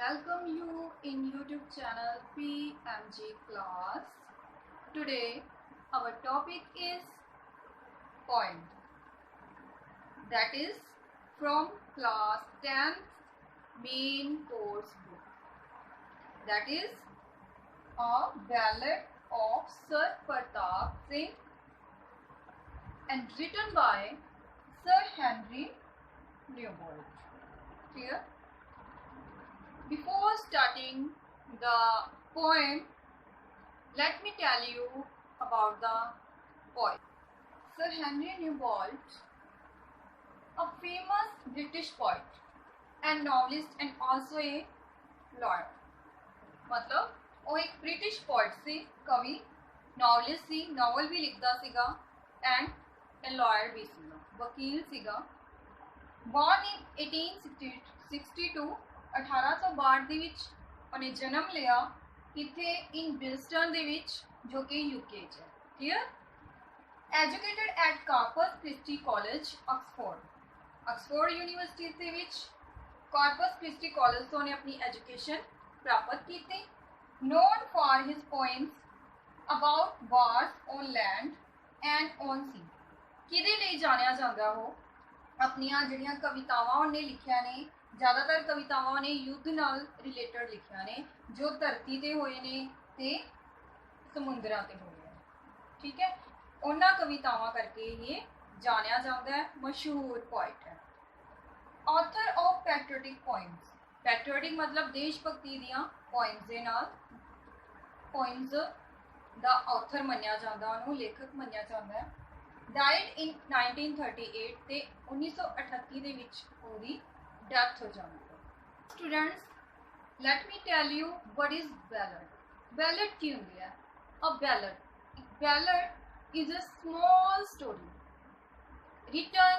welcome you in YouTube channel PMG class. Today our topic is poem, that is from class 10th main course book, that is a ballad of Sir Pratap Singh and written by Sir Henry Newbold. Clear? Before starting the poem, let me tell you about the poet. Sir Henry Newbold, a famous British poet and novelist and also a lawyer. मतलब वो एक British poet सी, कवि, novelist सी, novel भी लिखता सीगा and a lawyer भी सीगा, वकील सीगा। Born in 1862 1862 ਦੇ ਵਿੱਚ ਉਹਨੇ ਜਨਮ ਲਿਆ ਇੱਥੇ ਇਨ ਬਿਲਸਟਨ ਦੇ ਵਿੱਚ ਜੋ ਕਿ ਯੂਕੇ 'ਚ ਹੈ। Clear? Educated at corpus Christie college Oxford university ਦੇ ਵਿੱਚ ਕਾਰਪਸ ਕ੍ਰਿਸਟੀ ਕਾਲਜ ਤੋਂ ਉਹਨੇ ਆਪਣੀ ਐਜੂਕੇਸ਼ਨ ਪ੍ਰਾਪਤ ਕੀਤੀ। known for his poems about wars on land and on sea। ਕਿਹਦੇ ਲਈ ਜਾਣਿਆ ਜਾਂਦਾ ਉਹ? ਆਪਣੀਆਂ ਜਿਹੜੀਆਂ ਕਵਿਤਾਵਾਂ ਉਹਨੇ ਲਿਖੀਆਂ ਨੇ, ਜ਼ਿਆਦਾਤਰ ਕਵਿਤਾਵਾਂ ਉਹਨੇ ਯੁੱਧ ਨਾਲ ਰਿਲੇਟਡ ਲਿਖੀਆਂ ਨੇ, ਜੋ ਧਰਤੀ ਤੇ ਹੋਏ ਨੇ ਤੇ ਸਮੁੰਦਰਾਂ ਤੇ ਹੋਏ ਨੇ। ਠੀਕ ਹੈ, ਉਹਨਾਂ ਕਵਿਤਾਵਾਂ ਕਰਕੇ ਇਹ ਜਾਣਿਆ ਜਾਂਦਾ ਹੈ, ਮਸ਼ਹੂਰ ਪੋਇਟ ਹੈ। ਆਥਰ ਆਫ ਪੈਟਰੀਓਟਿਕ ਪੋਇਮਸ, ਪੈਟਰੀਓਟਿਕ ਮਤਲਬ ਦੇਸ਼ ਭਗਤੀ ਦੀਆਂ ਪੋਇਮਸ ਦੇ ਨਾਲ ਪੋਇਮਸ ਦਾ ਆਥਰ ਮੰਨਿਆ ਜਾਂਦਾ, ਉਹਨੂੰ ਲੇਖਕ ਮੰਨਿਆ ਜਾਂਦਾ ਹੈ। died in 1938 ਤੇ 1938 ਦੇ ਵਿੱਚ ਉਹਦੀ ਡੈਥ ਹੋ ਜਾਂਦੀ ਹੈ। Students, let me tell you what is ballad. Ballad ਕੀ ਹੁੰਦੀ ਹੈ? A ballad is a small story written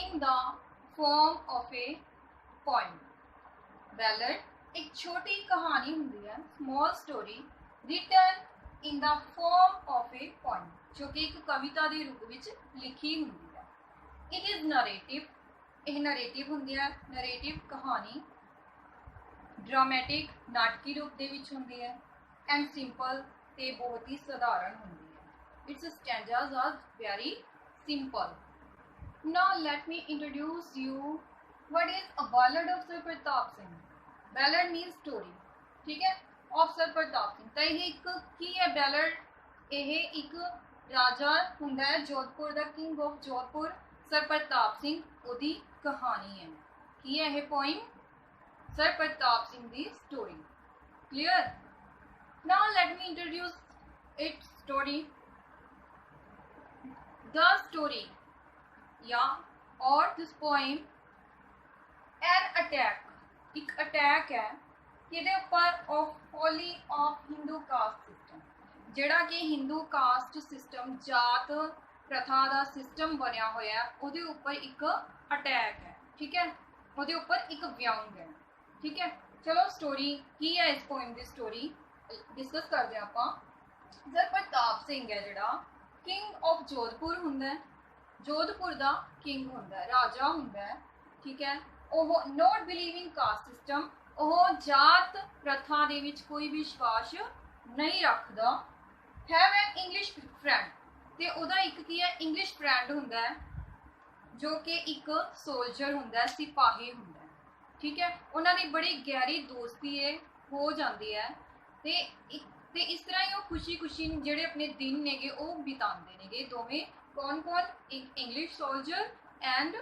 in the form of a poem. Ballad ਇੱਕ ਛੋਟੀ ਕਹਾਣੀ ਹੁੰਦੀ ਹੈ, small story written in the form of a poem, ਜੋ ਕਿ ਇੱਕ ਕਵਿਤਾ ਦੇ ਰੂਪ ਵਿੱਚ ਲਿਖੀ ਹੁੰਦੀ ਹੈ। It is narrative, ਇਹ ਨਰੇਟਿਵ ਹੁੰਦੀ ਹੈ, ਨਰੇਟਿਵ ਕਹਾਣੀ। ਡਰਾਮੈਟਿਕ ਨਾਟਕੀ ਰੂਪ ਦੇ ਵਿੱਚ ਹੁੰਦੀ ਹੈ। ਐਂਡ ਸਿੰਪਲ ਤੇ ਬਹੁਤ ਹੀ ਸਧਾਰਨ ਹੁੰਦੀ ਹੈ। Its stanzas are very simple. Now let me introduce you what is a ballad of Sir Pratap Singh. Ballad means story, ठीक है, of Sir Pratap Singh। ਤਾਂ ਇਹ ਇੱਕ ਕੀ ਹੈ ballad? ਇਹ ਇੱਕ ਰਾਜਾ ਹੁੰਦਾ ਹੈ ਜੋਧਪੁਰ ਦਾ, king of Jodhpur sir Pratap Singh, ਉਹਦੀ ਕਹਾਣੀ ਹੈ। ਕੀ ਹੈ ਇਹ ਪੋਇਮ? ਸਰ ਪ੍ਰਤਾਪ ਸਿੰਘ ਦੀ story. Clear? Now let me introduce it story. The story ਜਾਂ or this poem an attack, ਇੱਕ ਅਟੈਕ ਹੈ ਕਿਹਦੇ ਉੱਪਰ? Of folly of Hindu caste system, ਜਿਹੜਾ ਕਿ ਹਿੰਦੂ ਕਾਸਟ ਸਿਸਟਮ, ਜਾਤ ਪ੍ਰਥਾ ਦਾ ਸਿਸਟਮ ਬਣਿਆ ਹੋਇਆ, ਉਹਦੇ ਉੱਪਰ ਇੱਕ ਅਟੈਕ ਹੈ। ਠੀਕ ਹੈ, ਉਹਦੇ ਉੱਪਰ ਇੱਕ ਵਿਅੰਗ ਹੈ। ਠੀਕ ਹੈ, ਚਲੋ ਸਟੋਰੀ ਕੀ ਹੈ, ਇਸ ਪੋਇਮ ਦੀ ਸਟੋਰੀ ਡਿਸਕਸ ਕਰਦੇ ਹਾਂ ਆਪਾਂ। ਸਰ ਪ੍ਰਤਾਪ ਸਿੰਘ ਹੈ ਜਿਹੜਾ ਕਿੰਗ ਆਫ ਜੋਧਪੁਰ ਹੁੰਦਾ ਹੈ, ਜੋਧਪੁਰ ਦਾ ਕਿੰਗ ਹੁੰਦਾ ਹੈ, ਰਾਜਾ ਹੁੰਦਾ ਹੈ। ਠੀਕ ਹੈ, ਉਹ ਨੋਟ ਬਿਲੀਵਿੰਗ ਕਾਸਟ ਸਿਸਟਮ, ਉਹ ਜਾਤ ਪ੍ਰਥਾ ਦੇ ਵਿੱਚ ਕੋਈ ਵਿਸ਼ਵਾਸ ਨਹੀਂ ਰੱਖਦਾ। ਹੈਵ ਐਨ ਇੰਗਲਿਸ਼ ਫਰੈਂਡ, ਤੇ ਉਹਦਾ ਇੱਕ ਕੀ ਹੈ? ਇੰਗਲਿਸ਼ ਫਰੈਂਡ ਹੁੰਦਾ ਹੈ, ਜੋ ਕਿ ਇੱਕ ਸੋਲਜਰ ਹੁੰਦਾ ਹੈ, ਸਿਪਾਹੀ ਹੁੰਦਾ ਹੈ। ਠੀਕ ਹੈ, ਉਹਨਾਂ ਦੀ ਬੜੀ ਗਹਿਰੀ ਦੋਸਤੀ ਹੋ ਜਾਂਦੀ ਹੈ ਤੇ ਇਸ ਤਰ੍ਹਾਂ ਹੀ ਉਹ ਖੁਸ਼ੀ ਜਿਹੜੇ ਆਪਣੇ ਦਿਨ ਨੇਗੇ ਉਹ ਬਿਤਾਉਂਦੇ ਨੇਗੇ ਦੋਵੇਂ। ਕੌਣ? ਇੱਕ English soldier and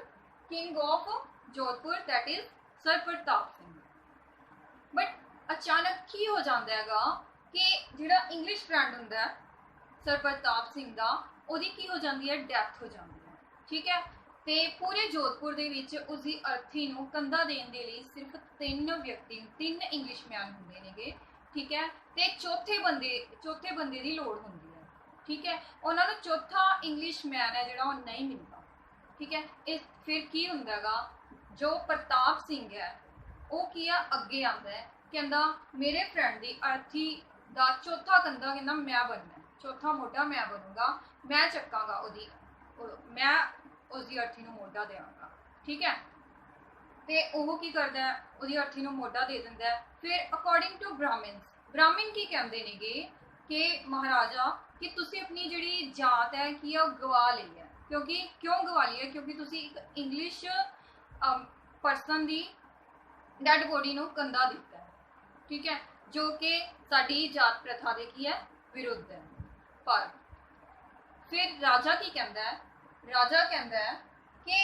king of Jodhpur, that is sir Pratap Singh. But ਅਚਾਨਕ ਕੀ ਹੋ ਜਾਂਦਾ ਹੈਗਾ ਕਿ ਜਿਹੜਾ ਇੰਗਲਿਸ਼ ਫਰੈਂਡ ਹੁੰਦਾ ਹੈ ਸਰ ਪ੍ਰਤਾਪ ਸਿੰਘ ਦਾ, ਉਹਦੀ ਕੀ ਹੋ ਜਾਂਦੀ ਹੈ? ਡੈਥ ਹੋ ਜਾਂਦੀ ਹੈ। ਠੀਕ ਹੈ, ਤੇ ਪੂਰੇ ਜੋਧਪੁਰ ਦੇ ਵਿੱਚ ਉਸਦੀ ਅਰਥੀ ਨੂੰ ਕੰਧਾ ਦੇਣ ਦੇ ਲਈ ਸਿਰਫ 3 ਵਿਅਕਤੀ, 3 ਇੰਗਲਿਸ਼ਮੈਨ ਹੁੰਦੇ ਨੇਗੇ। ਠੀਕ ਹੈ, ਤੇ ਚੌਥੇ ਬੰਦੇ ਦੀ ਲੋੜ ਹੁੰਦੀ ਹੈ। ਠੀਕ ਹੈ, ਉਹਨਾਂ ਨੂੰ ਚੌਥਾ ਇੰਗਲਿਸ਼ਮੈਨ ਹੈ ਜਿਹੜਾ ਉਹ ਨਹੀਂ ਮਿਲਦਾ। ਠੀਕ ਹੈ, ਇਸ ਫਿਰ ਕੀ ਹੁੰਦਾ ਹੈਗਾ? ਜੋ ਪ੍ਰਤਾਪ ਸਿੰਘ ਹੈ ਉਹ ਕੀ ਆ, ਅੱਗੇ ਆਉਂਦਾ ਹੈ, ਕਹਿੰਦਾ ਮੇਰੇ ਫਰੈਂਡ ਦੀ ਅਰਥੀ ਦਾ ਚੌਥਾ ਕੰਧਾ ਕਹਿੰਦਾ ਮੈਂ ਬਣਨਾ, ਚੌਥਾ ਮੋਢਾ ਮੈਂ ਬਣੂੰਗਾ, ਮੈਂ ਚੱਕਾਂਗਾ ਮੈਂ ਉਸਦੀ ਅਰਥੀ ਨੂੰ ਮੋਢਾ ਦੇਵਾਂਗਾ। ਠੀਕ ਹੈ, ਤੇ ਉਹ ਕੀ ਕਰਦਾ ਹੈ, ਉਹਦੀ ਅਰਥੀ ਨੂੰ ਮੋਢਾ ਦੇ ਦਿੰਦਾ ਹੈ। ਫਿਰ ਅਕੋਰਡਿੰਗ ਟੂ ਬ੍ਰਾਹਮਿਨਸ, ਬ੍ਰਾਹਮਿਨ ਕੀ ਕਹਿੰਦੇ ਨੇਗੇ ਕਿ ਮਹਾਰਾਜਾ ਕਿ ਤੁਸੀਂ ਆਪਣੀ ਜਿਹੜੀ ਜਾਤ ਹੈ ਕੀ ਆ ਉਹ ਗਵਾ ਲਈ ਹੈ। ਕਿਉਂਕਿ ਕਿਉਂ ਗਵਾ ਲਈ ਹੈ? ਕਿਉਂਕਿ ਤੁਸੀਂ ਇੱਕ ਇੰਗਲਿਸ਼ ਪਰਸਨ ਦੀ ਡੈਡ ਬੋਡੀ ਨੂੰ ਕੰधा ਦਿੱਤਾ ਹੈ, ਠੀਕ ਹੈ, ਜੋ ਕਿ ਸਾਡੀ ਜਾਤ ਪ੍ਰਥਾ ਦੇ ਕੀ ਹੈ, ਵਿਰੁੱਧ ਹੈ। ਪਰ ਫਿਰ ਰਾਜਾ ਕੀ ਕਹਿੰਦਾ ਹੈ? ਰਾਜਾ ਕਹਿੰਦਾ ਹੈ ਕਿ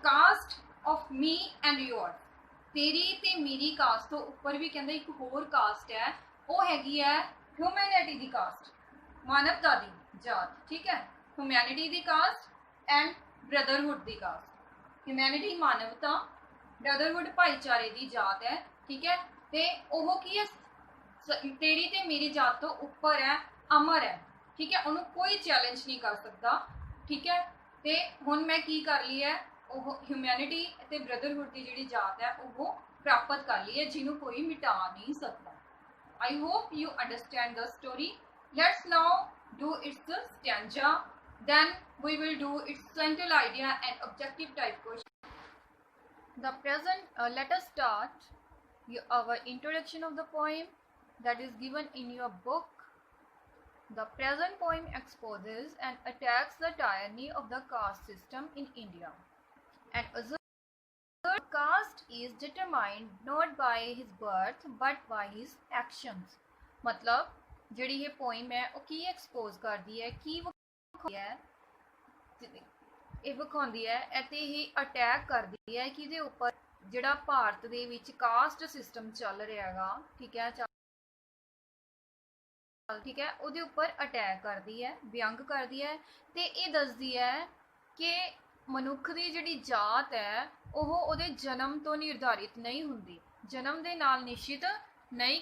ਕਾਸਟ ਆਫ ਮੀ ਐਂਡ ਯੋਰ, ਤੇਰੀ ਤੇ ਮੇਰੀ ਕਾਸਟ ਤੋਂ ਉੱਪਰ ਵੀ ਕਹਿੰਦਾ ਇੱਕ ਹੋਰ ਕਾਸਟ ਹੈ, ਉਹ ਹੈਗੀ ਹੈ ਹਿਊਮੈਨਿਟੀ ਦੀ ਕਾਸਟ, ਮਾਨਵਤਾ ਦੀ ਜਾਤ, ਠੀਕ ਹੈ। Humanity the caste and brotherhood the caste. Humanity ਮਾਨਵਤਾ, ਬ੍ਰਦਰਹੁੱਡ ਭਾਈਚਾਰੇ ਦੀ ਜਾਤ ਹੈ, ਠੀਕ ਹੈ। ਤੇ ਉਹ ਕੀ ਹੈ, ਤੇਰੀ ਤੇ ਮੇਰੀ ਜਾਤ ਤੋਂ ਉੱਪਰ ਹੈ, ਅਮਰ ਹੈ, ਠੀਕ ਹੈ, ਉਹਨੂੰ ਕੋਈ ਚੈਲੰਜ ਨਹੀਂ ਕਰ ਸਕਦਾ, ਠੀਕ ਹੈ। ਤੇ ਹੁਣ ਮੈਂ ਕੀ ਕਰ ਲਈ ਹੈ, ਉਹ ਹਿਊਮੈਨਿਟੀ ਅਤੇ ਬ੍ਰਦਰਹੁੱਡ ਦੀ ਜਿਹੜੀ ਜਾਤ ਹੈ ਉਹ ਪ੍ਰਾਪਤ ਕਰ ਲਈ ਹੈ, ਜਿਹਨੂੰ ਕੋਈ ਮਿਟਾ ਨਹੀਂ ਸਕਦਾ। I hope you understand the story. Let's now do its stanza. Then we will do its central idea and objective type question. The present, let us start our introduction of the poem that is given in your book. The present poem exposes and attacks the tyranny of the caste system in India and asserts caste is determined not by his birth but by his actions। मतलब ਜਿਹੜੀ ਇਹ poem ਹੈ ਉਹ ਕੀ expose ਕਰਦੀ ਹੈ, ਕੀ ਵਿਖਾਉਂਦੀ ਹੈ, ਇਹ ਵਿਖਾਉਂਦੀ ਹੈ ਅਤੇ ਇਹ ਅਟੈਕ ਕਰਦੀ ਹੈ ਕਿਹਦੇ ਉੱਪਰ, ਜਿਹੜਾ ਭਾਰਤ ਦੇ ਵਿੱਚ ਕਾਸਟ ਸਿਸਟਮ ਚੱਲ ਰਿਹਾ ਹੈਗਾ, ਠੀਕ ਹੈ, ਠੀਕ ਹੈ, ਉਹਦੇ ਉੱਪਰ ਅਟੈਕ ਕਰਦੀ ਹੈ, ਵਿਅੰਗ ਕਰਦੀ ਹੈ। ਤੇ ਇਹ ਦੱਸਦੀ ਹੈ ਕਿ ਮਨੁੱਖ ਦੀ ਜਿਹੜੀ ਜਾਤ ਹੈ ਉਹ ਉਹਦੇ ਜਨਮ ਤੋਂ ਨਿਰਧਾਰਿਤ ਨਹੀਂ ਹੁੰਦੀ, ਜਨਮ ਦੇ ਨਾਲ ਨਿਸ਼ਚਿਤ ਨਹੀਂ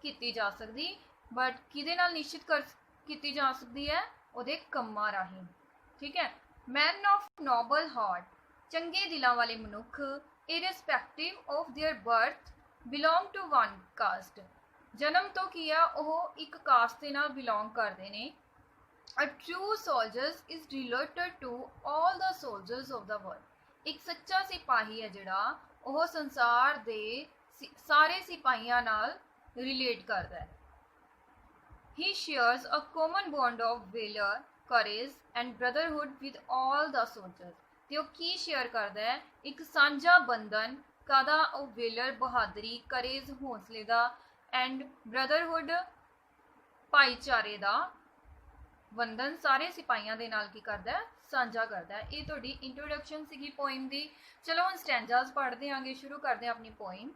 ਕੀਤੀ ਜਾ ਸਕਦੀ, ਬਟ ਕਿਹਦੇ ਨਾਲ ਨਿਸ਼ਚਿਤ ਕੀਤੀ ਜਾ ਸਕਦੀ ਹੈ, ਉਹਦੇ ਕੰਮਾਂ ਰਾਹੀਂ, ਠੀਕ ਹੈ। ਮੈਨ ਆਫ ਨੋਬਲ ਹਾਰਟ, ਚੰਗੇ ਦਿਲਾਂ ਵਾਲੇ ਮਨੁੱਖ, irrespective of their birth belong to one caste, ਜਨਮ ਤੋਂ ਕੀ ਆ ਉਹ ਇੱਕ ਕਾਸਟ ਦੇ ਨਾਲ ਬਿਲੋਂਗ ਕਰਦੇ ਨੇ। A true soldier is related to all the soldiers of the world, ਇੱਕ ਸੱਚਾ ਸਿਪਾਹੀ ਹੈ ਜਿਹੜਾ ਉਹ ਸੰਸਾਰ ਦੇ ਸਾਰੇ ਸਿਪਾਹੀਆਂ ਨਾਲ ਰਿਲੇਟ ਕਰਦਾ ਹੈ। He shares a common bond of valor, courage and brotherhood with all the soldiers, ਤੇ ਉਹ ਕੀ ਸ਼ੇਅਰ ਕਰਦਾ ਹੈ, ਇੱਕ ਸਾਂਝਾ ਬੰਧਨ ਕਾਹਦਾ, ਉਹ ਵੇਲਰ ਬਹਾਦਰੀ, ਕਰੇਜ ਹੌਸਲੇ ਦਾ, ਐਂਡ ਬ੍ਰਦਰਹੁੱਡ ਭਾਈਚਾਰੇ ਦਾ ਬੰਧਨ ਸਾਰੇ ਸਿਪਾਹੀਆਂ ਦੇ ਨਾਲ ਕੀ ਕਰਦਾ ਹੈ, ਸਾਂਝਾ ਕਰਦਾ ਹੈ। ਇਹ ਤੁਹਾਡੀ ਇੰਟਰੋਡਕਸ਼ਨ ਸੀਗੀ ਪੋਇਮ ਦੀ। ਚਲੋ ਹੁਣ ਸਟੈਂਜਾਸ ਪੜ੍ਹਦੇ ਆਂਗੇ, ਸ਼ੁਰੂ ਕਰਦੇ ਹਾਂ ਆਪਣੀ poem.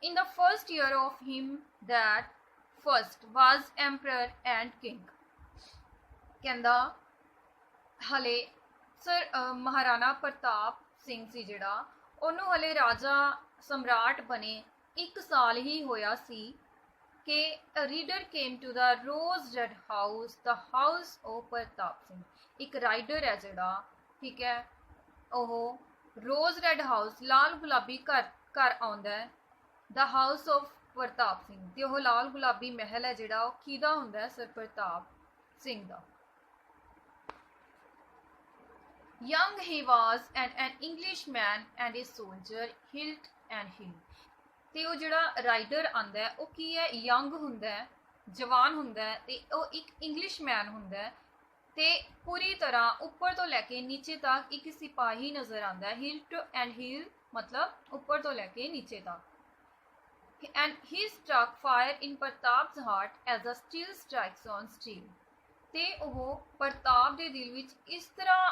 In the first year of him that first was emperor and king, ਕਹਿੰਦਾ ਹਲੇ ਮਹਾਰਾਣਾ ਪ੍ਰਤਾਪ ਸਿੰਘ ਸੀ ਜਿਹੜਾ, ਉਹਨੂੰ ਹਲੇ ਰਾਜਾ ਸਮਰਾਟ ਬਣੇ 1 ਸਾਲ ਹੀ ਹੋਇਆ ਸੀ ਕਿ rider came to the rose red house, the house of Pratap Singh. ਇੱਕ ਰਾਈਡਰ ਹੈ ਜਿਹੜਾ, ਠੀਕ ਹੈ, ਉਹ ਰੋਜ਼ ਰੈਡ ਹਾਊਸ ਲਾਲ ਗੁਲਾਬੀ ਘਰ ਆਉਂਦਾ ਹੈ, ਦਾ ਹਾਊਸ ਆਫ ਪ੍ਰਤਾਪ ਸਿੰਘ, ਤੇ ਉਹ ਲਾਲ ਗੁਲਾਬੀ ਮਹਿਲ ਹੈ ਜਿਹੜਾ ਉਹ ਕਿਹਦਾ ਹੁੰਦਾ ਹੈ, sir Pratap Singh the. Young he was and an Englishman and a soldier, hilt and hill, ਤੇ ਉਹ ਜਿਹੜਾ ਰਾਈਡਰ ਆਂਦਾ ਹੈ ਉਹ ਕੀ ਹੈ, ਯੰਗ ਹੁੰਦਾ ਹੈ, ਜਵਾਨ ਹੁੰਦਾ ਹੈ, ਤੇ ਉਹ ਇੱਕ ਇੰਗਲਿਸ਼ਮੈਨ ਹੁੰਦਾ ਹੈ, ਤੇ ਪੂਰੀ ਤਰ੍ਹਾਂ ਉੱਪਰ ਤੋਂ ਲੈ ਕੇ ਨੀਚੇ ਤੱਕ ਇੱਕ ਸਿਪਾਹੀ ਨਜ਼ਰ ਆਂਦਾ ਹੈ। ਹਿਲਟ ਐਂਡ ਹੀਲ ਮਤਲਬ ਉੱਪਰ ਤੋਂ ਲੈ ਕੇ ਨੀਚੇ ਤੱਕ। And he struck fire in ਪ੍ਰਤਾਪ's heart as a steel strikes on steel, ਤੇ ਉਹ ਪ੍ਰਤਾਪ ਦੇ ਦਿਲ ਵਿੱਚ ਇਸ ਤਰ੍ਹਾਂ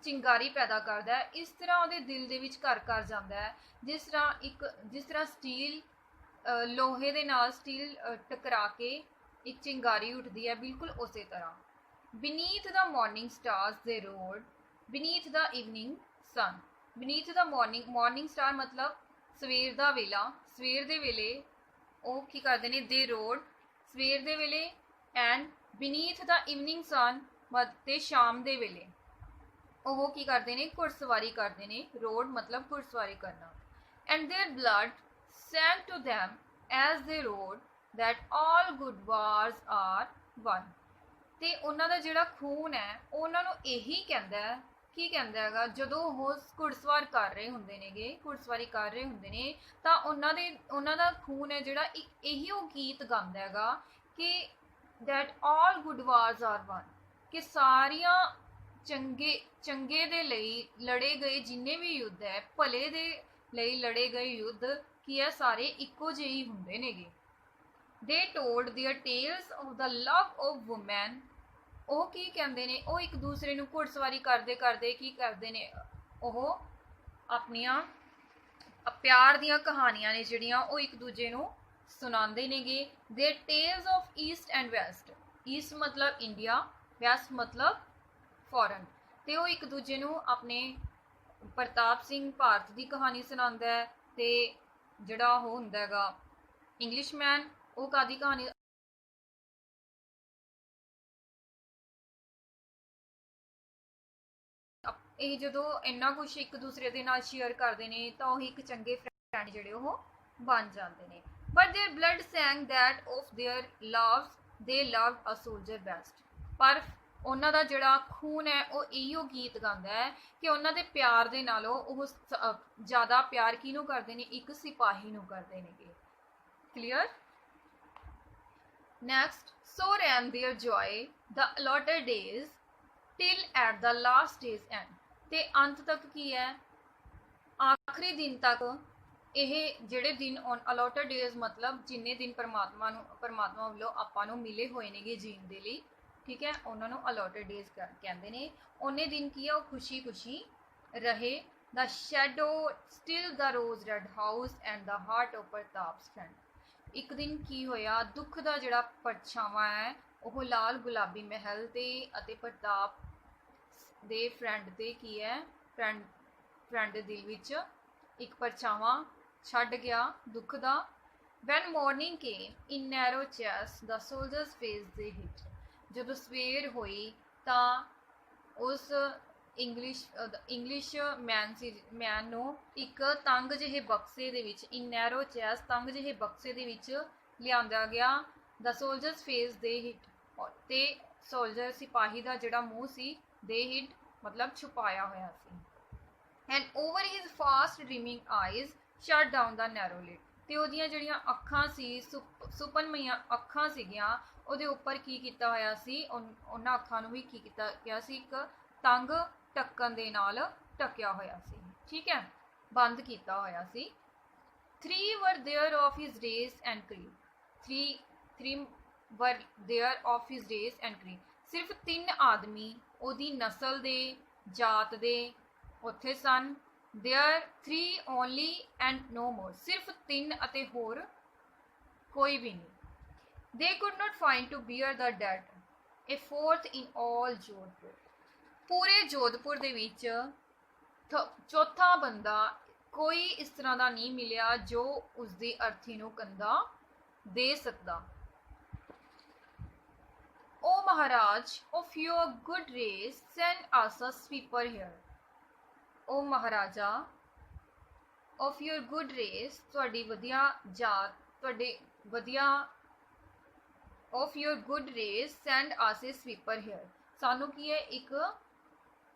ਚਿੰਗਾਰੀ ਪੈਦਾ ਕਰਦਾ ਹੈ, ਇਸ ਤਰ੍ਹਾਂ ਉਹਦੇ ਦਿਲ ਦੇ ਵਿੱਚ ਘਰ ਕਰ ਜਾਂਦਾ ਹੈ, ਜਿਸ ਤਰ੍ਹਾਂ ਸਟੀਲ ਲੋਹੇ ਦੇ ਨਾਲ ਸਟੀਲ ਟਕਰਾ ਕੇ ਇੱਕ ਚਿੰਗਾਰੀ ਉੱਠਦੀ ਹੈ, ਬਿਲਕੁਲ ਉਸੇ ਤਰ੍ਹਾਂ। beneath the morning stars they rode, beneath the evening sun, beneath the morning star ਮਤਲਬ ਸਵੇਰ ਦਾ ਵੇਲਾ, ਸਵੇਰ ਦੇ ਵੇਲੇ ਉਹ ਕੀ ਕਰਦੇ ਨੇ, they rode ਸਵੇਰ ਦੇ ਵੇਲੇ, and beneath the evening sun ਤੇ ਸ਼ਾਮ ਦੇ ਵੇਲੇ ਉਹ ਕੀ ਕਰਦੇ ਨੇ, ਘੁੜਸਵਾਰੀ ਕਰਦੇ ਨੇ। ਰੋਡ ਮਤਲਬ ਘੁੜਸਵਾਰੀ ਕਰਨਾ। and their blood sang to them as they rode that all good wars are won, ਤੇ ਉਹਨਾਂ ਦਾ ਜਿਹੜਾ ਖੂਨ ਹੈ ਉਹਨਾਂ ਨੂੰ ਇਹੀ ਕਹਿੰਦਾ ਹੈ ਕੀ ਕਹਿੰਦਾ ਹੈਗਾ, ਜਦੋਂ ਉਹ ਘੁੜਸਵਾਰ ਕਰ ਰਹੇ ਹੁੰਦੇ ਨੇਗੇ, ਘੁੜਸਵਾਰੀ ਕਰ ਰਹੇ ਹੁੰਦੇ ਨੇ, ਤਾਂ ਉਹਨਾਂ ਦਾ ਖੂਨ ਹੈ ਜਿਹੜਾ ਇਹੀ ਉਹ ਗੀਤ ਗਾਉਂਦਾ ਹੈਗਾ ਕਿ that all good wars are won, ਕਿ ਸਾਰੀਆਂ ਚੰਗੇ ਦੇ ਲਈ ਲੜੇ ਗਏ ਜਿੰਨੇ ਵੀ ਯੁੱਧ ਹੈ, ਭਲੇ ਦੇ ਲਈ ਲੜੇ ਗਏ ਯੁੱਧ ਕੀ ਹੈ, ਸਾਰੇ ਇੱਕੋ ਜਿਹੇ ਹੀ ਹੁੰਦੇ ਨੇਗੇ। they told their tales of the love of women, ਉਹ ਕੀ ਕਹਿੰਦੇ ਨੇ, ਉਹ ਇੱਕ ਦੂਸਰੇ ਨੂੰ ਘੁੜਸਵਾਰੀ ਕਰਦੇ ਕਰਦੇ ਕੀ ਕਰਦੇ ਨੇ, ਉਹ ਆਪਣੀਆਂ ਪਿਆਰ ਦੀਆਂ ਕਹਾਣੀਆਂ ਨੇ ਜਿਹੜੀਆਂ ਉਹ ਇੱਕ ਦੂਜੇ ਨੂੰ ਸੁਣਾਉਂਦੇ ਨੇਗੇ। ਦੇ tales of East and West, East ਮਤਲਬ ਇੰਡੀਆ, ਵੈਸਟ ਮਤਲਬ ਫੋਰਨ, ਤੇ ਉਹ ਇੱਕ ਦੂਜੇ ਨੂੰ ਆਪਣੇ ਪ੍ਰਤਾਪ ਸਿੰਘ ਭਾਰਤ ਦੀ ਕਹਾਣੀ ਸੁਣਾਉਂਦਾ ਹੈ, ਤੇ ਜਿਹੜਾ ਉਹ ਹੁੰਦਾ ਹੈਗਾ ਇੰਗਲਿਸ਼ਮੈਨ, ਉਹ ਕਾਦੀ ਕਹਾਣੀ, ਇਹ ਜਦੋਂ ਇੰਨਾ ਕੁਛ ਇੱਕ ਦੂਸਰੇ ਦੇ ਨਾਲ ਸ਼ੇਅਰ ਕਰਦੇ ਨੇ ਤਾਂ ਉਹ ਇੱਕ ਚੰਗੇ ਫਰੈਂਡ ਜਿਹੜੇ ਉਹ ਬਣ ਜਾਂਦੇ ਨੇ। But their blood sang that of their loves they loved a soldier best, ਪਰ ਉਹਨਾਂ ਦਾ ਜਿਹੜਾ ਖੂਨ ਹੈ ਉਹ ਇਹੋ ਗੀਤ ਗਾਉਂਦਾ ਹੈ ਕਿ ਉਹਨਾਂ ਦੇ ਪਿਆਰ ਦੇ ਨਾਲੋਂ ਉਹ ਜ਼ਿਆਦਾ ਪਿਆਰ ਕਿਹਨੂੰ ਕਰਦੇ ਨੇ, ਇੱਕ ਸਿਪਾਹੀ ਨੂੰ ਕਰਦੇ ਨੇਗੇ। Clear. Next, so ran their joy the allotted days till at the last day's end, ਤੇ ਅੰਤ ਤੱਕ ਕੀ ਹੈ, ਆਖਰੀ ਦਿਨ ਤੱਕ ਇਹ ਜਿਹੜੇ ਦਿਨ ਅਲੋਟਡ ਡੇਜ਼ ਮਤਲਬ ਜਿੰਨੇ ਦਿਨ ਪਰਮਾਤਮਾ ਵੱਲੋਂ ਆਪਾਂ ਨੂੰ ਮਿਲੇ ਹੋਏ ਨੇਗੇ ਜੀਣ ਦੇ ਲਈ, ਠੀਕ ਹੈ, ਉਹਨਾਂ ਨੂੰ ਅਲੋਟਡ ਡੇਜ਼ ਕਹਿੰਦੇ ਨੇ। ਉਹਨੇ ਦਿਨ ਕੀ ਆ, ਉਹ ਖੁਸ਼ੀ ਖੁਸ਼ੀ ਰਹੇ। the shadow still the rose red house and the heart of ਪ੍ਰਤਾਪ's friend, ਇੱਕ ਦਿਨ ਕੀ ਹੋਇਆ, ਦੁੱਖ ਦਾ ਜਿਹੜਾ ਪਰਛਾਵਾਂ ਹੈ ਉਹ ਲਾਲ ਗੁਲਾਬੀ ਮਹਿਲ ਤੇ ਅਤੇ ਪ੍ਰਤਾਪ ਦੇ ਫਰੈਂਡ ਤੇ ਕੀ ਹੈ, ਫਰੈਂਡ ਦੇ ਦਿਲ ਵਿੱਚ ਇੱਕ ਪਰਛਾਵਾਂ ਛੱਡ ਗਿਆ ਦੁੱਖ ਦਾ। when morning came in narrow chest the soldiers faced the hit, ਜਦੋਂ ਸਵੇਰ ਹੋਈ ਤਾਂ ਉਸ ਇੰਗਲਿਸ਼ ਮੈਨ ਨੂੰ ਇੱਕ ਤੰਗ ਜਿਹੇ ਬਕਸੇ ਦੇ ਵਿੱਚ, ਇਨ ਨੈਰੋ ਚੈਸਟ, ਤੰਗ ਜਿਹੇ ਬਕਸੇ ਦੇ ਵਿੱਚ ਲਿਆਂਦਾ ਗਿਆ। the soldiers faced the hit, ਤੇ ਸੋਲਜਰ ਸਿਪਾਹੀ ਦਾ ਜਿਹੜਾ ਮੂੰਹ ਸੀ, ਦੇ ਹਿਡ ਮਤਲਬ ਛੁਪਾਇਆ ਹੋਇਆ ਸੀ। and over his fast dreaming eyes shut down the narrow lid, ਤੇ ਉਹਦੀਆਂ ਜਿਹੜੀਆਂ ਅੱਖਾਂ ਸੀ, ਸੁਪਨਮਈਆਂ ਅੱਖਾਂ ਸੀਗੀਆਂ, ਉਹਦੇ ਉੱਪਰ ਕੀ ਕੀਤਾ ਹੋਇਆ ਸੀ, ਉਹਨਾਂ ਅੱਖਾਂ ਨੂੰ ਵੀ ਕੀ ਕੀਤਾ ਗਿਆ ਸੀ, ਇੱਕ ਤੰਗ ਢੱਕਣ ਦੇ ਨਾਲ ਢੱਕਿਆ ਹੋਇਆ ਸੀ, ਠੀਕ ਹੈ, ਬੰਦ ਕੀਤਾ ਹੋਇਆ ਸੀ। 3 were there of his race and creed, 3 were there of his race and creed, ਸਿਰਫ 3 ਆਦਮੀ ਉਹਦੀ ਨਸਲ ਦੇ, ਜਾਤ ਦੇ ਉੱਥੇ ਸਨ। there 3 only and no more, ਸਿਰਫ 3 ਅਤੇ ਹੋਰ ਕੋਈ ਵੀ ਨਹੀਂ। they could not find to bear the dead, a fourth in all Jodhpur, ਪੂਰੇ ਜੋਧਪੁਰ ਦੇ ਵਿੱਚ ਚੌਥਾ ਬੰਦਾ ਕੋਈ ਇਸ ਤਰ੍ਹਾਂ ਦਾ ਨਹੀਂ ਮਿਲਿਆ ਜੋ ਉਸਦੀ ਅਰਥੀ ਨੂੰ ਕੰਧਾ ਦੇ ਸਕਦਾ। O Maharaj, of your good race, send us a sweeper here. O Maharaja, of your good race, ਤੁਹਾਡੀ ਵਧੀਆ ਜਾਤ, ਤੁਹਾਡੇ ਵਧੀਆ, of your good race, send us a sweeper here. ਸਾਨੂੰ ਕੀ ਹੈ, ਇੱਕ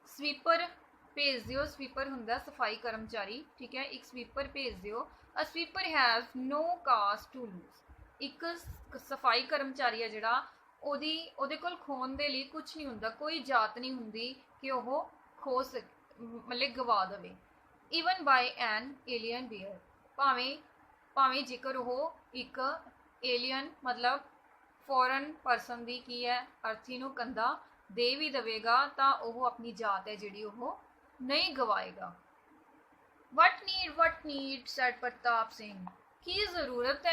ਸਵੀਪਰ ਭੇਜ ਦਿਓ। ਸਵੀਪਰ ਹੁੰਦਾ ਸਫਾਈ ਕਰਮਚਾਰੀ, ਠੀਕ ਹੈ, ਇੱਕ ਸਵੀਪਰ ਭੇਜ ਦਿਓ। a sweeper has no caste to lose, ਇੱਕ ਸਫਾਈ ਕਰਮਚਾਰੀ ਹੈ ਜਿਹੜਾ, ਉਹਦੇ ਕੋਲ ਖੋਣ ਦੇ ਲਈ ਕੁਝ ਨਹੀਂ ਹੁੰਦਾ, ਕੋਈ ਜਾਤ ਨਹੀਂ ਹੁੰਦੀ ਕਿ ਉਹ ਖੋ ਮਤਲਬ ਗਵਾ ਦੇਵੇ। ਈਵਨ ਬਾਈ ਐਨ ਏਲੀਅਨ ਬੀਅਰ, ਭਾਵੇਂ ਜੇਕਰ ਉਹ ਇੱਕ ਏਲੀਅਨ ਮਤਲਬ ਫੋਰਨ ਪਰਸਨ ਦੀ ਕੀ ਹੈ, ਅਰਥੀ ਨੂੰ ਕੰਧਾ ਦੇ ਵੀ ਦੇਵੇਗਾ ਤਾਂ ਉਹ ਆਪਣੀ ਜਾਤ ਹੈ ਜਿਹੜੀ ਉਹ ਨਹੀਂ ਗਵਾਏਗਾ। ਵਟ ਨੀਡ ਸੈਡ ਪ੍ਰਤਾਪ ਸਿੰਘ, ਕੀ ਜ਼ਰੂਰਤ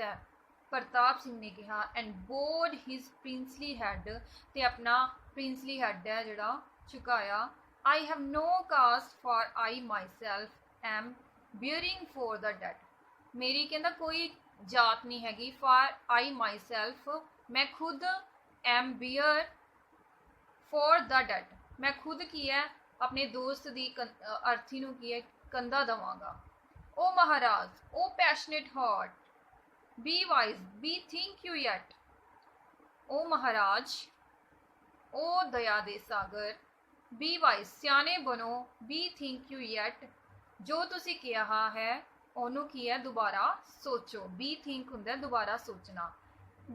ਹੈ, ਪ੍ਰਤਾਪ ਸਿੰਘ ਨੇ ਕਿਹਾ। And board his princely head, ਤੇ ਆਪਣਾ ਪ੍ਰਿੰਸਲੀ ਹੈਡ ਹੈ ਜਿਹੜਾ ਝੁਕਾਇਆ। I have no caste, for I myself am bearing for the dead, ਮੇਰੀ ਕਹਿੰਦਾ ਕੋਈ ਜਾਤ ਨਹੀਂ ਹੈਗੀ। for I myself, ਮੈਂ ਖੁਦ am bear for the dead, ਮੈਂ ਖੁਦ ਕੀ ਹੈ ਆਪਣੇ ਦੋਸਤ ਦੀ ਅਰਥੀ ਨੂੰ ਕੀ ਹੈ ਕੰਧਾ ਦੇਵਾਂਗਾ। O Maharaj, O passionate heart, be wise, bethink you yet. O Maharaj, O ਦਇਆ ਦੇ ਸਾਗਰ, बी वाइज सियाने बनो, बी थिंक यू येट जो तुसी कहा है ਉਹਨੂੰ ਕੀ ਹੈ ਦੁਬਾਰਾ ਸੋਚੋ। ਬੀ ਥਿੰਕ ਹੁੰਦਾ ਦੁਬਾਰਾ ਸੋਚਣਾ।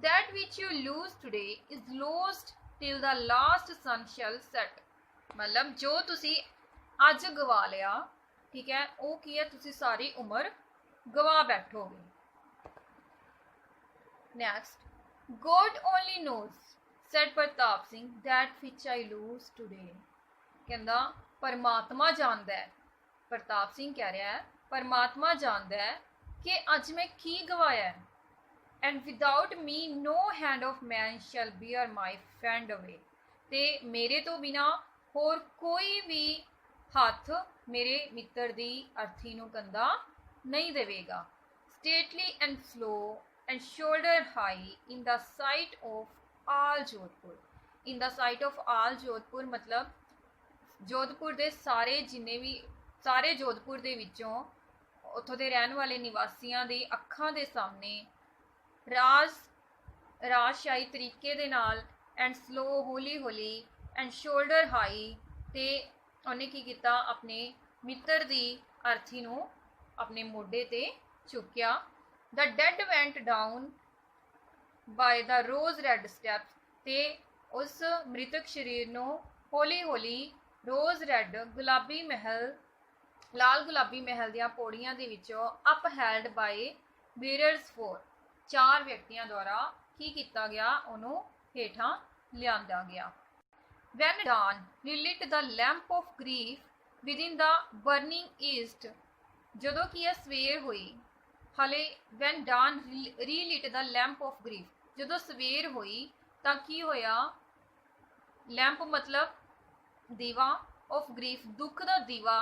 that which you lose today is lost till the last sun shall set ਮਤਲਬ ਜੋ ਤੁਸੀਂ ਅੱਜ ਗਵਾ ਲਿਆ, ਠੀਕ ਹੈ, ਉਹ ਕੀ ਹੈ ਤੁਸੀਂ ਸਾਰੀ ਉਮਰ ਗਵਾ ਬੈਠੋਗੇ। next, God only knows said Pratap Singh that which I lose today ਕਹਿੰਦਾ ਪਰਮਾਤਮਾ ਜਾਣਦਾ ਹੈ, ਪ੍ਰਤਾਪ ਸਿੰਘ ਕਹਿ ਰਿਹਾ ਹੈ ਪਰਮਾਤਮਾ ਜਾਣਦਾ ਹੈ ਕਿ ਅੱਜ ਮੈਂ ਕੀ ਗਵਾਇਆ ਹੈ। and without me no hand of man shall bear my friend away ਤੇ ਮੇਰੇ ਤੋਂ ਬਿਨਾ ਹੋਰ ਕੋਈ ਵੀ ਹੱਥ ਮੇਰੇ ਮਿੱਤਰ ਦੀ ਅਰਥੀ ਨੂੰ ਕੰਧਾ ਨਹੀਂ ਦੇਵੇਗਾ। stately and slow and shoulder high in the sight of all Jodhpur in the sight of all Jodhpur ਮਤਲਬ ਜੋਧਪੁਰ ਦੇ ਸਾਰੇ ਜਿੰਨੇ ਵੀ ਸਾਰੇ ਜੋਧਪੁਰ ਦੇ ਵਿੱਚੋਂ ਉੱਥੋਂ ਦੇ ਰਹਿਣ ਵਾਲੇ ਨਿਵਾਸੀਆਂ ਦੀ ਅੱਖਾਂ ਦੇ ਸਾਹਮਣੇ ਰਾਜਸ਼ਾਹੀ ਤਰੀਕੇ ਦੇ ਨਾਲ ਐਂਡ ਸਲੋ ਹੌਲੀ ਹੌਲੀ ਐਂਡ ਸ਼ੋਲਡਰ ਹਾਈ ਤੇ ਉਹਨੇ ਕੀ ਕੀਤਾ ਆਪਣੇ ਮਿੱਤਰ ਦੀ ਅਰਥੀ ਨੂੰ ਆਪਣੇ ਮੋਢੇ ਤੇ ਚੁੱਕਿਆ। The dead went down by the rose red steps ਤੇ ਉਸ ਮ੍ਰਿਤਕ ਸਰੀਰ ਨੂੰ ਹੌਲੀ ਹੌਲੀ ਰੋਜ਼ ਰੈਡ ਗੁਲਾਬੀ ਮਹਿਲ ਲਾਲ ਗੁਲਾਬੀ ਮਹਿਲ ਦੀਆਂ ਪੌੜੀਆਂ ਦੇ ਵਿੱਚੋਂ up held by bearers four ਚਾਰ ਵਿਅਕਤੀਆਂ ਦੁਆਰਾ ਕੀ ਕੀਤਾ ਗਿਆ ਉਹਨੂੰ ਹੇਠਾਂ ਲਿਆਂਦਾ ਗਿਆ। when dawn relit the lamp of grief within the burning east ਜਦੋਂ ਕੀ ਹੈ ਸਵੇਰ ਹੋਈ ਹਲੇ when dawn relit the lamp of grief ਜਦੋਂ ਸਵੇਰ ਹੋਈ ਤਾਂ ਕੀ ਹੋਇਆ ਲੈਂਪ ਮਤਲਬ ਦੀਵਾ of grief ਦੁੱਖ ਦਾ ਦੀਵਾ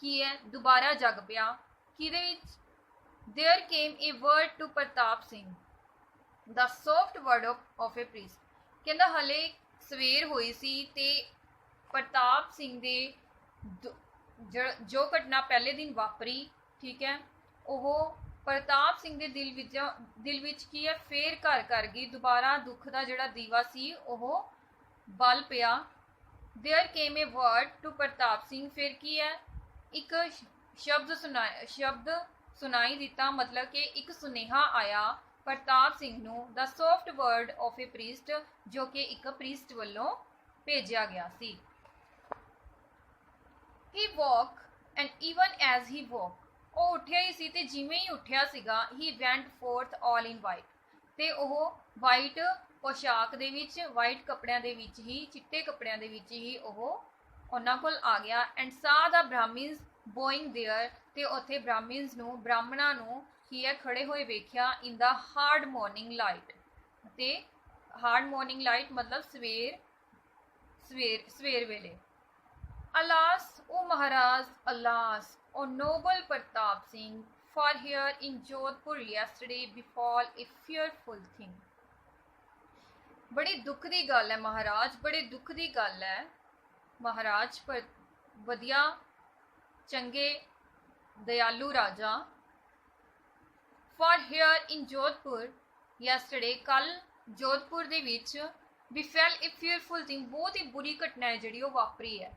ਕੀ ਹੈ ਦੁਬਾਰਾ ਜਗ ਪਿਆ। ਕਿਹਦੇ ਵਿੱਚ there came a word to Pratap Singh the soft word of a priest ਕਹਿੰਦਾ ਹਲੇ ਸਵੇਰ ਹੋਈ ਸੀ ਤੇ ਪ੍ਰਤਾਪ ਸਿੰਘ ਦੇ ਜੋ ਘਟਨਾ ਪਹਿਲੇ ਦਿਨ ਵਾਪਰੀ, ਠੀਕ ਹੈ, ਉਹ ਪ੍ਰਤਾਪ ਸਿੰਘ ਦੇ ਦਿਲ ਵਿੱਚ ਕੀ ਹੈ ਫੇਰ ਘਰ ਕਰ ਗਈ, ਦੁਬਾਰਾ ਦੁੱਖ ਦਾ ਜਿਹੜਾ ਦੀਵਾ ਸੀ ਉਹ ਬਲ ਪਿਆ। there came a word to ਪ੍ਰਤਾਪ ਸਿੰਘ ਫਿਰ ਕੀ ਹੈ ਇੱਕ ਸ਼ਬਦ ਸੁਣਾਈ ਦਿੱਤਾ ਮਤਲਬ ਕਿ ਇੱਕ ਸੁਨੇਹਾ ਆਇਆ ਪ੍ਰਤਾਪ ਸਿੰਘ ਨੂੰ the soft word of a priest ਜੋ ਕਿ ਇੱਕ ਪ੍ਰੀਸਟ ਵੱਲੋਂ ਭੇਜਿਆ ਗਿਆ ਸੀ। he woke and even as he woke ਉਹ ਉੱਠਿਆ ਹੀ ਸੀ ਤੇ ਜਿਵੇਂ ਹੀ ਉੱਠਿਆ ਸੀਗਾ he went forth all in white ਤੇ ਉਹ ਵਾਈਟ ਪੋਸ਼ਾਕ ਦੇ ਵਿੱਚ ਵਾਈਟ ਕੱਪੜਿਆਂ ਦੇ ਵਿੱਚ ਹੀ ਚਿੱਟੇ ਕੱਪੜਿਆਂ ਦੇ ਵਿੱਚ ਹੀ ਉਹ ਉਹਨਾਂ ਕੋਲ ਆ ਗਿਆ and saw the Brahmins bowing there ਤੇ ਉੱਥੇ ਬ੍ਰਾਹਮਣਾਂ ਨੂੰ ਕੀ ਹੈ ਖੜੇ ਹੋਏ ਵੇਖਿਆ in the hard morning light ਤੇ hard morning light ਮਤਲਬ ਸਵੇਰ ਵੇਲੇ। alas o Maharaj alas o noble Pratap Singh for here in Jodhpur yesterday befall a fearful thing ਬੜੀ ਦੁੱਖ ਦੀ ਗੱਲ ਹੈ ਮਹਾਰਾਜ, ਬੜੇ ਦੁੱਖ ਦੀ ਗੱਲ ਹੈ ਮਹਾਰਾਜ, ਪਰ ਵਧੀਆ ਚੰਗੇ ਦਇਆਲੂ ਰਾਜਾ। for here in Jodhpur yesterday ਕੱਲ ਜੋਧਪੁਰ ਦੇ ਵਿੱਚ befell a fearful thing ਬਹੁਤ ਹੀ ਬੁਰੀ ਘਟਨਾ ਹੈ ਜਿਹੜੀ ਉਹ ਵਾਪਰੀ ਹੈ।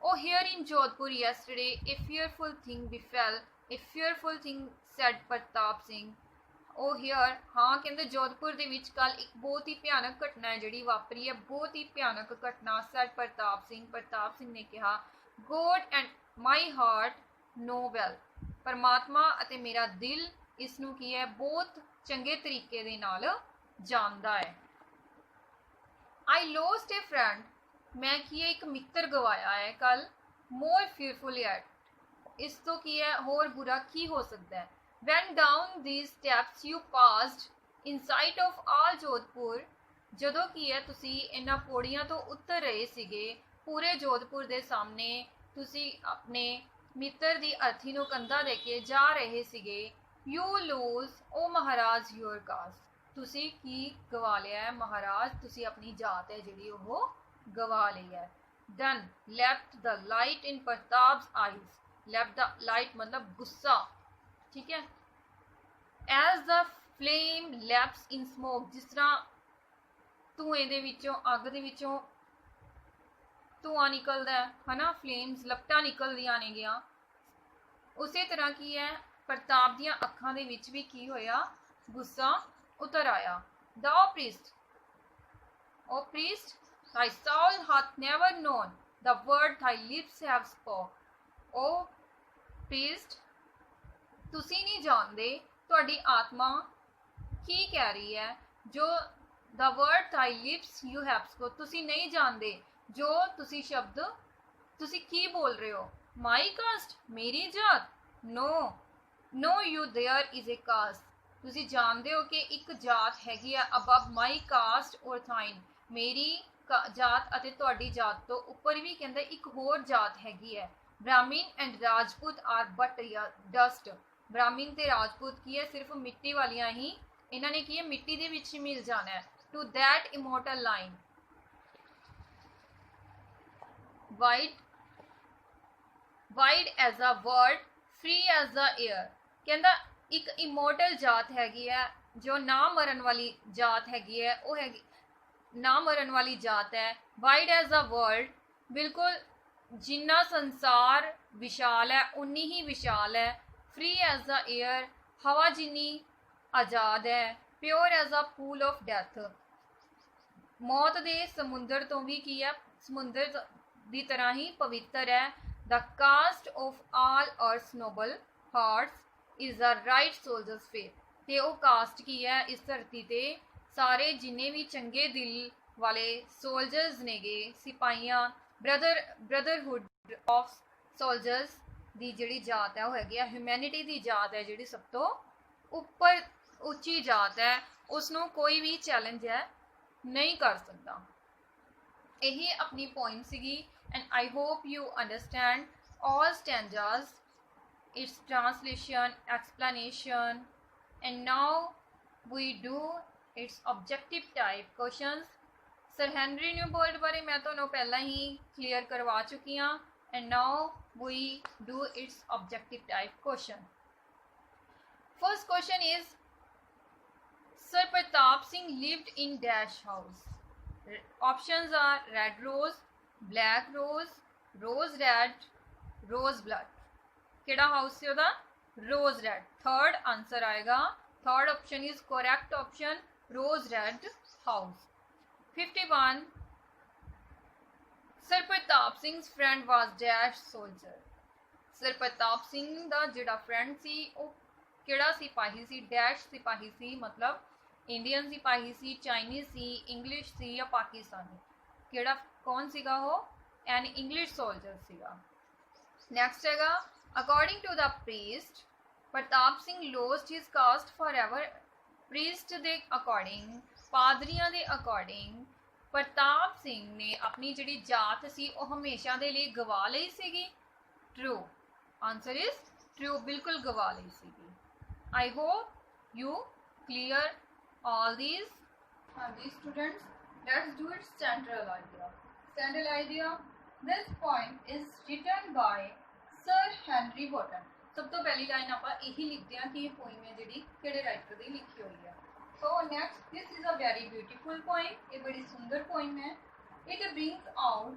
oh here in Jodhpur yesterday a fearful thing befell a fearful thing said ਪ੍ਰਤਾਪ ਸਿੰਘ ਉਹ ਹੇਅਰ ਹਾਂ ਕਹਿੰਦੇ ਜੋਧਪੁਰ ਦੇ ਵਿੱਚ ਕੱਲ ਇੱਕ ਬਹੁਤ ਹੀ ਭਿਆਨਕ ਘਟਨਾ ਹੈ ਜਿਹੜੀ ਵਾਪਰੀ ਹੈ, ਬਹੁਤ ਹੀ ਭਿਆਨਕ ਘਟਨਾ ਸਰ ਪ੍ਰਤਾਪ ਸਿੰਘ ਨੇ ਕਿਹਾ God and my heart know well ਪਰਮਾਤਮਾ ਅਤੇ ਮੇਰਾ ਦਿਲ ਇਸ ਨੂੰ ਕੀ ਹੈ ਬਹੁਤ ਚੰਗੇ ਤਰੀਕੇ ਦੇ ਨਾਲ ਜਾਣਦਾ ਹੈ। I lost a friend ਮੈਂ ਕੀ ਹੈ ਇੱਕ ਮਿੱਤਰ ਗਵਾਇਆ ਹੈ ਕੱਲ more fearful yet ਇਸ ਤੋਂ ਕੀ ਹੈ ਹੋਰ ਬੁਰਾ ਕੀ ਹੋ ਸਕਦਾ ਹੈ। when down these steps you passed in sight of all Jodhpur ਜਦੋਂ ਕੀ ਹੈ ਤੁਸੀਂ ਇਹਨਾਂ ਪੌੜੀਆਂ ਤੋਂ ਉਤਰ ਰਹੇ ਸੀਗੇ ਪੂਰੇ ਜੋਧਪੁਰ ਦੇ ਸਾਹਮਣੇ ਤੁਸੀਂ ਆਪਣੇ ਮਿੱਤਰ ਦੀ ਅਰਥੀ ਨੂੰ ਕੰਧਾ ਦੇ ਕੇ ਜਾ ਰਹੇ ਸੀਗੇ। you lose o Maharaj your caste ਤੁਸੀਂ ਕੀ ਗਵਾ ਲਿਆ ਹੈ ਮਹਾਰਾਜ, ਤੁਸੀਂ ਆਪਣੀ ਜਾਤ ਹੈ ਜਿਹੜੀ ਉਹ ਗਵਾ ਲਈ ਹੈ। then left the light in Pratap's eyes left the light ਮਤਲਬ ਗੁੱਸਾ, ਠੀਕ ਹੈ। as the flame leaps in smoke ਜਿਸ ਤਰ੍ਹਾਂ ਧੂਏ ਦੇ ਵਿੱਚੋਂ ਅੱਗ ਦੇ ਵਿੱਚੋਂ ਧੂਆਂ ਨਿਕਲਦਾ ਹੈ ਨਾ, ਫਲੇਮਸ ਲਪਟਾਂ ਨਿਕਲਦੀਆਂ ਨੇਗੀਆਂ, ਉਸੇ ਤਰ੍ਹਾਂ ਕੀ ਹੈ ਪ੍ਰਤਾਪ ਦੀਆਂ ਅੱਖਾਂ ਦੇ ਵਿੱਚ ਵੀ ਕੀ ਹੋਇਆ, ਗੁੱਸਾ ਉਤਰ ਆਇਆ। The O priest, thy soul hath never known the word thy lips have spoke. O priest, ਤੁਸੀਂ ਨਹੀਂ ਜਾਣਦੇ ਤੁਹਾਡੀ ਆਤਮਾ ਕੀ ਕਹਿ ਰਹੀ ਹੈ, ਜੋ the word thy lips you have spoke, ਤੁਸੀਂ ਨਹੀਂ ਜਾਣਦੇ ਜੋ ਤੁਸੀਂ ਸ਼ਬਦ ਤੁਸੀਂ ਕੀ ਬੋਲ ਰਹੇ ਹੋ। My caste, ਮੇਰੀ ਜਾਤ, no you there is a caste, ਤੁਸੀਂ ਜਾਣਦੇ ਹੋ ਕਿ ਇੱਕ ਜਾਤ ਹੈਗੀ ਆ above my caste or thine, ਮੇਰੀ ਜਾਤ ਅਤੇ ਤੁਹਾਡੀ ਜਾਤ ਤੋਂ ਉੱਪਰ ਵੀ ਕਹਿੰਦਾ ਇੱਕ ਹੋਰ ਜਾਤ ਹੈਗੀ ਹੈ। Brahman and Rajput are but dust, Brahman ਤੇ ਰਾਜਪੂਤ ਕੀ ਹੈ, ਸਿਰਫ ਮਿੱਟੀ ਵਾਲੀਆਂ ਹੀ, ਇਹਨਾਂ ਨੇ ਕੀ ਹੈ ਮਿੱਟੀ ਦੇ ਵਿੱਚ ਹੀ ਮਿਲ ਜਾਣਾ ਹੈ। To that immortal line wide as a world, free as the air, ਕਹਿੰਦਾ ਇੱਕ ਇਮੋਰਟਲ ਜਾਤ ਹੈਗੀ ਹੈ ਜੋ ਨਾ ਮਰਨ ਵਾਲੀ ਜਾਤ ਹੈਗੀ ਹੈ, ਉਹ ਹੈਗੀ ਨਾ ਮਰਨ ਵਾਲੀ ਜਾਤ ਹੈ। ਵਾਈਡ ਐਜ਼ ਅ ਵਰਲਡ, ਬਿਲਕੁਲ ਜਿੰਨਾ ਸੰਸਾਰ ਵਿਸ਼ਾਲ ਹੈ ਉਨੀ ਹੀ ਵਿਸ਼ਾਲ ਹੈ। ਫ੍ਰੀ ਐਜ਼ ਦ ਏਅਰ, ਹਵਾ ਜਿੰਨੀ ਆਜ਼ਾਦ ਹੈ। Pure as a pool of death, ਮੌਤ ਦੇ ਸਮੁੰਦਰ ਤੋਂ ਵੀ ਕੀ ਹੈ, ਸਮੁੰਦਰ ਦੀ ਤਰ੍ਹਾਂ ਹੀ ਪਵਿੱਤਰ ਹੈ। The caste of all earth's noble hearts is the right soldier's faith, ਤੇ ਉਹ ਕਾਸਟ ਕੀ ਹੈ ਇਸ ਧਰਤੀ ਤੇ ਸਾਰੇ ਜਿੰਨੇ ਵੀ ਚੰਗੇ ਦਿਲ ਵਾਲੇ ਸੋਲਜਰਸ ਨੇਗੇ, ਸਿਪਾਹੀਆਂ, ਬ੍ਰਦਰਹੁੱਡ ਆਫ ਸੋਲਜਰਸ ਦੀ ਜਿਹੜੀ ਜਾਤ ਹੈ ਉਹ ਹੈਗੀ ਆ ਹਿਊਮੈਨਿਟੀ ਦੀ ਜਾਤ ਹੈ, ਜਿਹੜੀ ਸਭ ਤੋਂ ਉੱਪਰ ਉੱਚੀ ਜਾਤ ਹੈ, ਉਸਨੂੰ ਕੋਈ ਵੀ ਚੈਲੰਜ ਹੈ ਨਹੀਂ ਕਰ ਸਕਦਾ। ਇਹੀ ਆਪਣੀ ਪੋਇੰਟ ਸੀਗੀ and I hope you understand all stanzas, its translation, explanation, and now we do its objective type questions. Sir Henry Newbold ਬਾਰੇ ਮੈਂ ਤੁਹਾਨੂੰ ਪਹਿਲਾਂ ਹੀ ਕਲੀਅਰ ਕਰਵਾ ਚੁੱਕੀ ਹਾਂ and now we do its objective type question. First question is, Sir Pratap Singh lived in dash house. Options are red rose, black rose, rose red, rose blood. ਕਿਹੜਾ house ਸੀ ਉਹਦਾ, rose red. Third answer ਆਏਗਾ, third option is correct option, rose red house. 51, Sir Pratap Singh's friend was dash soldier. Sir Pratap Singh ਦਾ ਜਿਹੜਾ friend ਸੀ ਉਹ ਕਿਹੜਾ ਸਿਪਾਹੀ ਸੀ, dash ਸਿਪਾਹੀ ਸੀ, ਮਤਲਬ Indian ਸਿਪਾਹੀ ਸੀ, ਚਾਈਨੀਜ਼ ਸੀ, ਇੰਗਲਿਸ਼ ਸੀ ਜਾਂ ਪਾਕਿਸਤਾਨੀ, ਕਿਹੜਾ ਕੌਣ ਸੀਗਾ ਉਹ, ਐਨ ਇੰਗਲਿਸ਼ ਸੋਲਜਰ ਸੀਗਾ। ਨੈਕਸਟ ਹੈਗਾ, according to the priest Pratap Singh lost his caste for ever. Priest ਦੇ ਅਕੋਰਡਿੰਗ, ਪਾਦਰੀਆਂ ਦੇ ਅਕੋਰਡਿੰਗ ਪ੍ਰਤਾਪ ਸਿੰਘ ਨੇ ਆਪਣੀ ਜਿਹੜੀ ਜਾਤ ਸੀ ਉਹ ਹਮੇਸ਼ਾ ਦੇ ਲਈ ਗਵਾ ਲਈ ਸੀਗੀ। ਟਰੂ, ਆਨਸਰ ਇਜ਼ ਟਰੂ, ਬਿਲਕੁਲ ਗਵਾ ਲਈ ਸੀਗੀ। I hope you clear all these. Students, let's do its central idea. Central idea, this point is written by Sir Henry Wotton. ਸਭ ਤੋਂ ਪਹਿਲੀ ਲਾਈਨ ਆਪਾਂ ਇਹੀ ਲਿਖਦੇ ਹਾਂ ਕਿ ਇਹ ਪੋਇਮ ਹੈ ਜਿਹੜੀ ਕਿਹੜੇ ਰਾਈਟਰ ਦੀ ਲਿਖੀ ਹੋਈ ਹੈ। So next, this is a very beautiful poem, ਇਹ ਬੜੀ ਸੁੰਦਰ ਪੋਇਮ ਹੈ। It brings out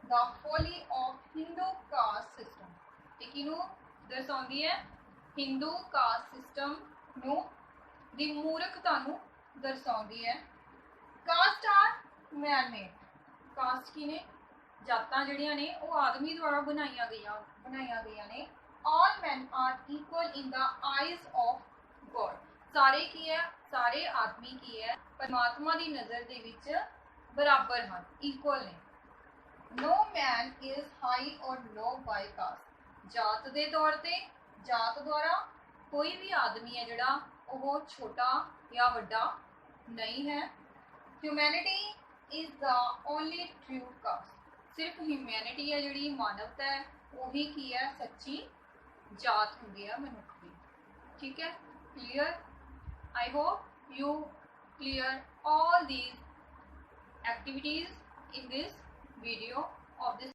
the folly of Hindu caste system, ਇਹ ਕਿਹਨੂੰ ਦਰਸਾਉਂਦੀ ਹੈ, ਹਿੰਦੂ ਕਾਸਟ ਸਿਸਟਮ ਨੂੰ, ਦੀ ਮੂਰਖਤਾ ਨੂੰ ਦਰਸਾਉਂਦੀ ਹੈ। ਕਾਸਟ ਆਰ ਮੈਨ ਮੇਡ, ਕਾਸਟ ਕੀ ਨੇ, ਜਾਤਾਂ ਜਿਹੜੀਆਂ ਨੇ ਉਹ ਆਦਮੀ ਦੁਆਰਾ ਬਣਾਈਆਂ ਗਈਆਂ ਨੇ। all men are equal in the eyes of God, ਸਾਰੇ ਕੀ ਹੈ, ਸਾਰੇ ਆਦਮੀ ਕੀ ਹੈ ਪਰਮਾਤਮਾ ਦੀ ਨਜ਼ਰ ਦੇ ਵਿੱਚ ਬਰਾਬਰ ਹਨ, ਇਕੁਅਲ ਨੇ। no man is high or low by caste, ਜਾਤ ਦੇ ਤੌਰ ਤੇ, ਜਾਤ ਦੁਆਰਾ ਕੋਈ ਵੀ ਆਦਮੀ ਹੈ ਜਿਹੜਾ ਉਹ ਛੋਟਾ ਜਾਂ ਵੱਡਾ ਨਹੀਂ ਹੈ। Humanity is the only true caste, ਸਿਰਫ ਹਿਊਮੈਨਿਟੀ ਹੈ ਜਿਹੜੀ ਮਾਨਵਤਾ ਹੈ ਉਹੀ ਕੀ ਹੈ ਸੱਚੀ ਜਾਤ ਹੁੰਦੀ ਹੈ ਮਨੁੱਖ ਦੀ। ਠੀਕ ਹੈ, clear? I hope you clear all these activities in this video of this